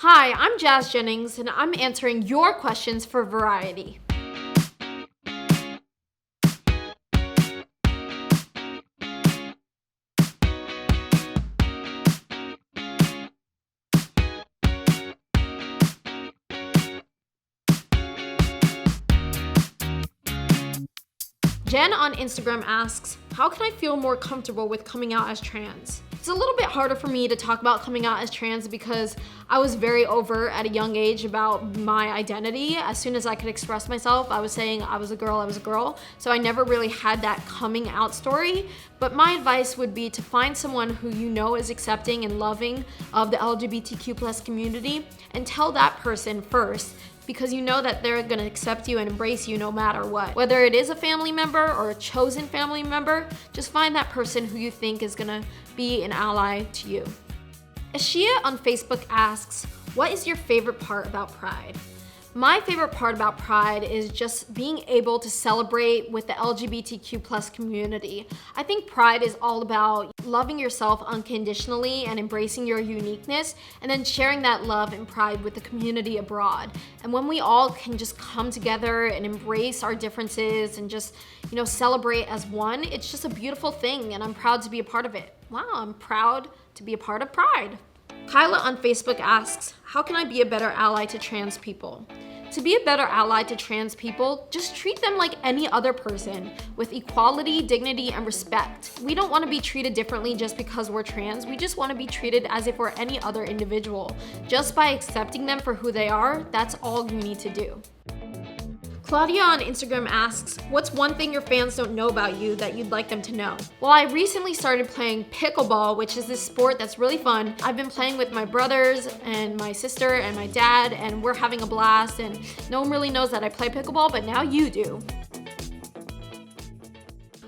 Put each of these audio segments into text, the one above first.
Hi, I'm Jazz Jennings, and I'm answering your questions for Variety. Jen on Instagram asks, how can I feel more comfortable with coming out as trans? It's a little bit harder for me to talk about coming out as trans because I was very overt at a young age about my identity. As soon as I could express myself, I was saying I was a girl. So I never really had that coming out story. But my advice would be to find someone who you know is accepting and loving of the LGBTQ+ community and tell that person first, because you know that they're gonna accept you and embrace you no matter what. Whether it is a family member or a chosen family member, just find that person who you think is gonna be an ally to you. Ashia on Facebook asks, what is your favorite part about Pride? My favorite part about Pride is just being able to celebrate with the LGBTQ+ community. I think Pride is all about loving yourself unconditionally and embracing your uniqueness, and then sharing that love and pride with the community abroad. And when we all can just come together and embrace our differences and just, celebrate as one, it's just a beautiful thing, and I'm proud to be a part of it. Wow, I'm proud to be a part of Pride. Kyla on Facebook asks, how can I be a better ally to trans people? To be a better ally to trans people, just treat them like any other person with equality, dignity, and respect. We don't want to be treated differently just because we're trans. We just want to be treated as if we're any other individual. Just by accepting them for who they are, that's all you need to do. Claudia on Instagram asks, what's one thing your fans don't know about you that you'd like them to know? Well, I recently started playing pickleball, which is this sport that's really fun. I've been playing with my brothers and my sister and my dad, and we're having a blast, and no one really knows that I play pickleball, but now you do.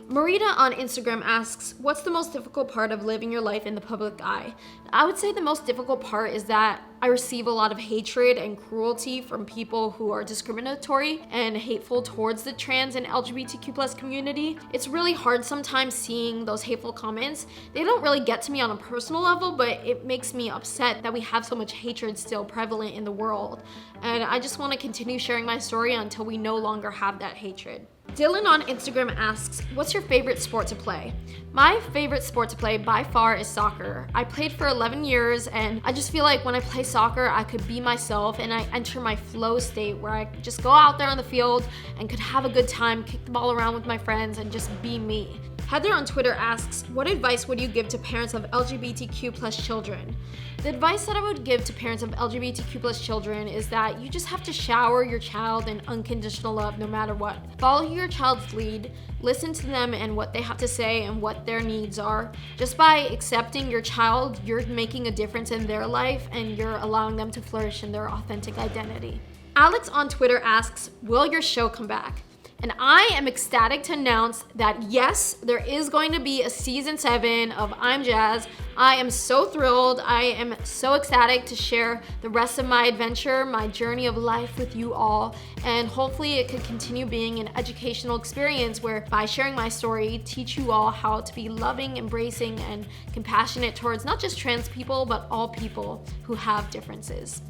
Marita on Instagram asks, what's the most difficult part of living your life in the public eye? I would say the most difficult part is that I receive a lot of hatred and cruelty from people who are discriminatory and hateful towards the trans and LGBTQ+ community. It's really hard sometimes seeing those hateful comments. They don't really get to me on a personal level, but it makes me upset that we have so much hatred still prevalent in the world. And I just want to continue sharing my story until we no longer have that hatred. Dylan on Instagram asks, what's your favorite sport to play? My favorite sport to play by far is soccer. I played for 11 years, and I just feel like when I play soccer, I could be myself and I enter my flow state where I just go out there on the field and could have a good time, kick the ball around with my friends, and just be me. Heather on Twitter asks, what advice would you give to parents of LGBTQ+ children? The advice that I would give to parents of LGBTQ+ children is that you just have to shower your child in unconditional love no matter what. Follow your child's lead, listen to them and what they have to say and what their needs are. Just by accepting your child, you're making a difference in their life and you're allowing them to flourish in their authentic identity. Alex on Twitter asks, will your show come back? And I am ecstatic to announce that yes, there is going to be a season 7 of I'm Jazz. I am so thrilled. I am so ecstatic to share the rest of my adventure, my journey of life with you all. And hopefully it could continue being an educational experience where by sharing my story, teach you all how to be loving, embracing, and compassionate towards not just trans people, but all people who have differences.